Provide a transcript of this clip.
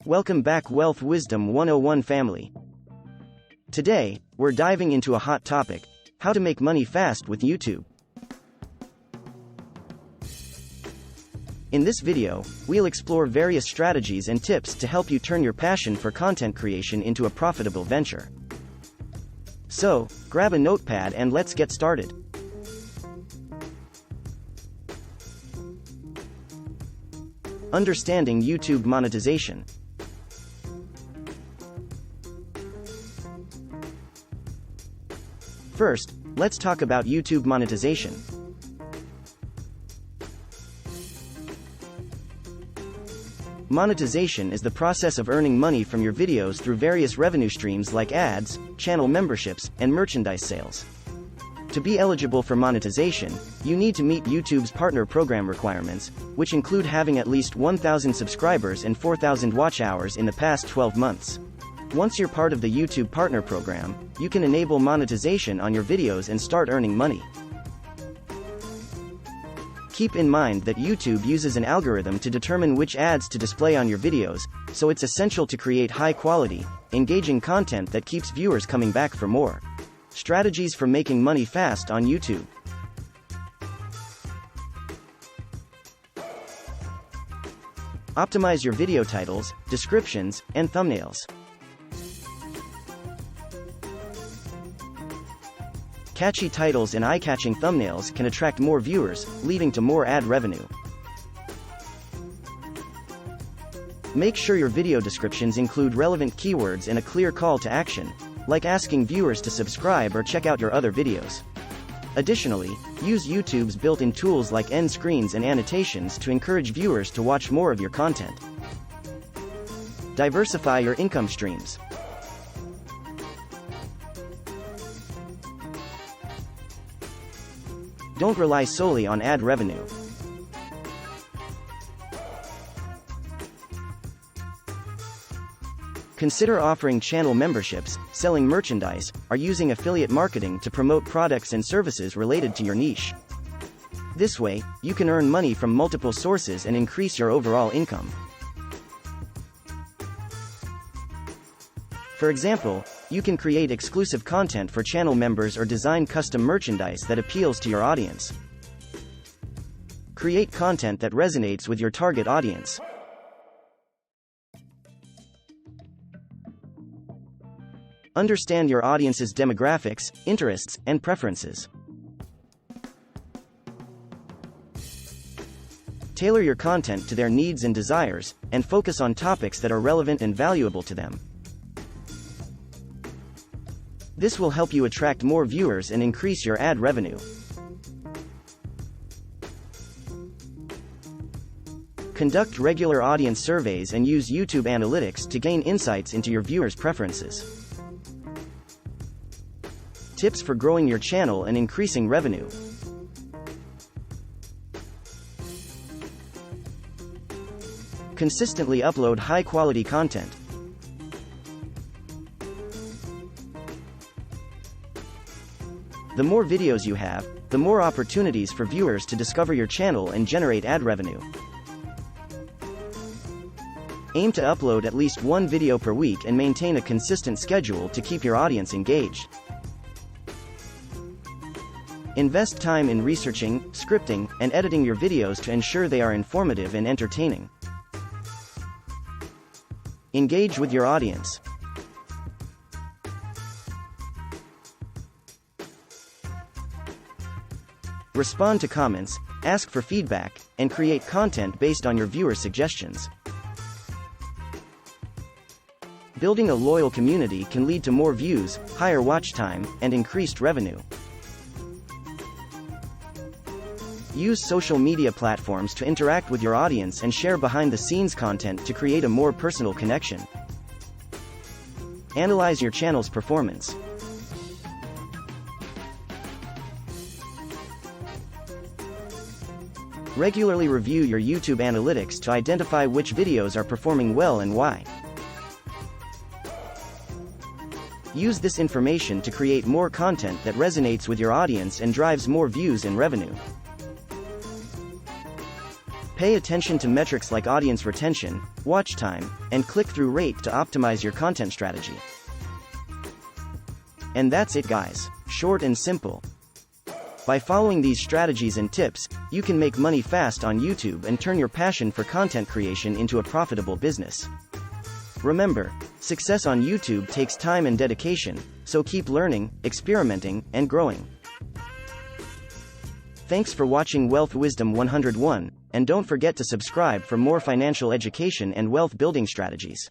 Welcome back, Wealth Wisdom 101 family. Today, we're diving into a hot topic: how to make money fast with YouTube. In this video, we'll explore various strategies and tips to help you turn your passion for content creation into a profitable venture. So, grab a notepad and let's get started. Understanding YouTube monetization. First, let's talk about YouTube monetization. Monetization is the process of earning money from your videos through various revenue streams like ads, channel memberships, and merchandise sales. To be eligible for monetization, you need to meet YouTube's partner program requirements, which include having at least 1,000 subscribers and 4,000 watch hours in the past 12 months. Once you're part of the YouTube partner program, you can enable monetization on your videos and start earning money. Keep in mind that YouTube uses an algorithm to determine which ads to display on your videos, so it's essential to create high-quality, engaging content that keeps viewers coming back for more. Strategies for making money fast on YouTube. Optimize your video titles, descriptions, and thumbnails. Catchy titles and eye-catching thumbnails can attract more viewers, leading to more ad revenue. Make sure your video descriptions include relevant keywords and a clear call to action, like asking viewers to subscribe or check out your other videos. Additionally, use YouTube's built-in tools like end screens and annotations to encourage viewers to watch more of your content. Diversify your income streams. Don't rely solely on ad revenue. Consider offering channel memberships, selling merchandise, or using affiliate marketing to promote products and services related to your niche. This way, you can earn money from multiple sources and increase your overall income. For example, you can create exclusive content for channel members or design custom merchandise that appeals to your audience. Create content that resonates with your target audience. Understand your audience's demographics, interests, and preferences. Tailor your content to their needs and desires, and focus on topics that are relevant and valuable to them. This will help you attract more viewers and increase your ad revenue. Conduct regular audience surveys and use YouTube Analytics to gain insights into your viewers' preferences. Tips for growing your channel and increasing revenue. Consistently upload high-quality content. The more videos you have, the more opportunities for viewers to discover your channel and generate ad revenue. Aim to upload at least one video per week and maintain a consistent schedule to keep your audience engaged. Invest time in researching, scripting, and editing your videos to ensure they are informative and entertaining. Engage with your audience. Respond to comments, ask for feedback, and create content based on your viewers' suggestions. Building a loyal community can lead to more views, higher watch time, and increased revenue. Use social media platforms to interact with your audience and share behind-the-scenes content to create a more personal connection. Analyze your channel's performance. Regularly review your YouTube Analytics to identify which videos are performing well and why. Use this information to create more content that resonates with your audience and drives more views and revenue. Pay attention to metrics like audience retention, watch time, and click-through rate to optimize your content strategy. And that's it, guys. Short and simple. By following these strategies and tips, you can make money fast on YouTube and turn your passion for content creation into a profitable business. Remember, success on YouTube takes time and dedication, so keep learning, experimenting, and growing. Thanks for watching Wealth Wisdom 101, and don't forget to subscribe for more financial education and wealth building strategies.